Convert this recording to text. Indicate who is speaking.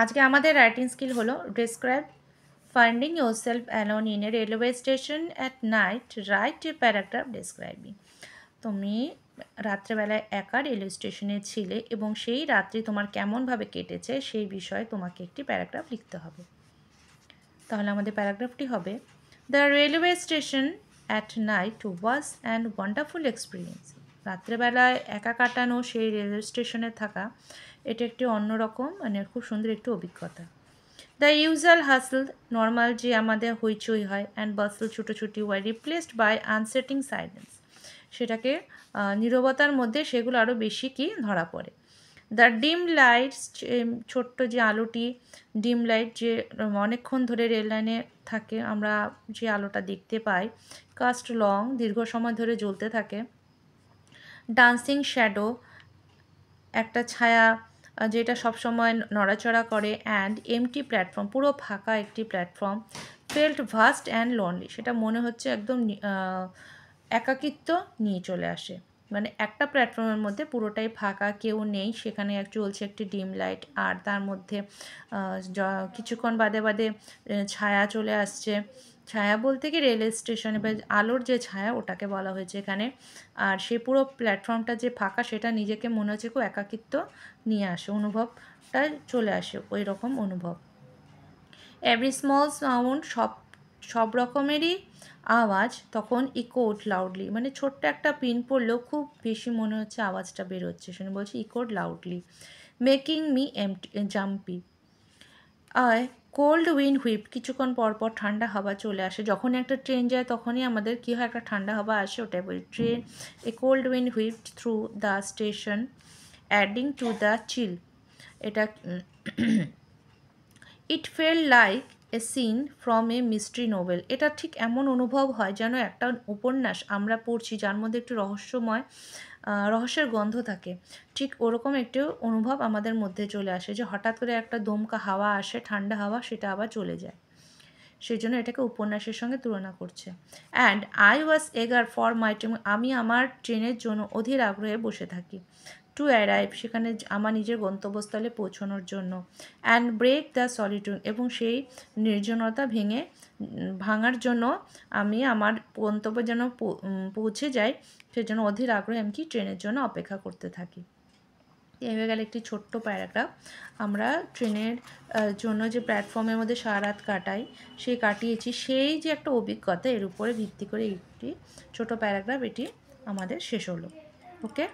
Speaker 1: আজকে আমাদের writing skill হলো describe finding yourself alone in a railway station at night, write a paragraph describing. তুমি রাত্রেবেলায় একা রেলওয়ে স্টেশনে ছিলে এবং সেই রাত্রি তোমার কেমনভাবে কেটেছে সেই বিষয়ে তোমাকে একটি প্যারাগ্রাফ লিখতে হবে। তাহলে আমাদের প্যারাগ্রাফটি হবে, the railway station at night was and wonderful experience. রাত্রেবেলায় একা কাটানো সেই রেলওয়ে স্টেশনে থাকা এটা একটি অন্যরকম খুব সুন্দর একটি অভিজ্ঞতা। দ্য ইউজুয়াল হাসল, নর্মাল যে আমাদের হইচই হয়, অ্যান্ড বাসল ছুটোছুটি ওয়ার রিপ্লেসড বাই আনসেটিং সাইলেন্স, সেটাকে নীরবতার মধ্যে সেগুলো আরও বেশি কি ধরা পড়ে। দ্য ডিম লাইটস, ছোট্ট যে আলোটি, ডিম লাইট যে অনেকক্ষণ ধরে রেল লাইনে থাকে আমরা যে আলোটা দেখতে পাই, কাস্ট লং, দীর্ঘ সময় ধরে জ্বলতে থাকে। ডান্সিং শ্যাডো, একটা ছায়া যেটা সবসময় নড়াচড়া করে। অ্যান্ড এমটি প্ল্যাটফর্ম, পুরো ফাঁকা একটি platform. Felt vast and lonely, সেটা মনে হচ্ছে একদম একাকিত্ব নিয়ে চলে আসে, মানে একটা প্ল্যাটফর্মের মধ্যে পুরোটাই ফাঁকা, কেউ নেই, সেখানে চলছে একটি ডিম লাইট, আর তার মধ্যে কিছুক্ষণ বাদে বাদে ছায়া চলে আসছে। ছায়া বলতে কি রেলওয়ে স্টেশনে বা আলোর যে ছায়া ওটাকে বলা হয়েছে এখানে। আর সেই পুরো প্ল্যাটফর্মটা যে ফাঁকা সেটা নিজেকে মনে হচ্ছে খুব একাকিত্ব নিয়ে আসে, অনুভবটা চলে আসে ওই রকম অনুভব। এভরি স্মল সাউন্ড, সব রকমেরই আওয়াজ তখন ইকোড লাউডলি, মানে ছোট্ট একটা পিন পড়লেও খুব বেশি মনে হচ্ছে আওয়াজটা বেরোচ্ছে, শুনে বলছি echoed loudly. Making me jumpy. Cold wind whip, কিছুক্ষণ পর পর ঠান্ডা হাওয়া চলে আসে, যখনই একটা ট্রেন যায় তখনই আমাদের কী হয়, একটা ঠান্ডা হাওয়া আসে, ওটাই বলি train. A cold wind whip through the station adding to the chill, এটা it fell like a scene from a mystery novel, এটা ঠিক এমন অনুভব হয় যেন একটা উপন্যাস আমরা পড়ছি যার মধ্যে একটু রহস্যের গন্ধ থাকে, ঠিক ওরকম একটি অনুভব আমাদের মধ্যে চলে আসে, যে হঠাৎ করে একটা দমকা হাওয়া আসে, ঠান্ডা হাওয়া, সেটা আবার চলে যায়, সেই জন্য এটাকে উপন্যাসের সঙ্গে তুলনা করছে। অ্যান্ড আই ওয়াজ এগার ফর মাই ট্রেন, আমি আমার ট্রেনের জন্য অধীর আগ্রহে বসে থাকি। টু অ্যারাইভ, সেখানে আমার নিজের গন্তব্যস্থলে পৌঁছানোর জন্য। অ্যান্ড ব্রেক দ্য সলিটিউড, এবং সেই নির্জনতা ভাঙার জন্য আমি আমার গন্তব্যে যেন পৌঁছে যাই, সেজন্য অধীর আগ্রহে আমি কি ট্রেনের জন্য অপেক্ষা করতে থাকি। এই হয়ে গেল একটি ছোট্ট প্যারাগ্রাফ। আমরা ট্রেনের জন্য যে প্ল্যাটফর্মের মধ্যে সারা রাত কাটাই, সেই কাটিয়েছি, সেই যে একটা অভিজ্ঞতা, এর উপরে ভিত্তি করে একটি ছোট প্যারাগ্রাফ এটি আমাদের শেষ হলো। ওকে।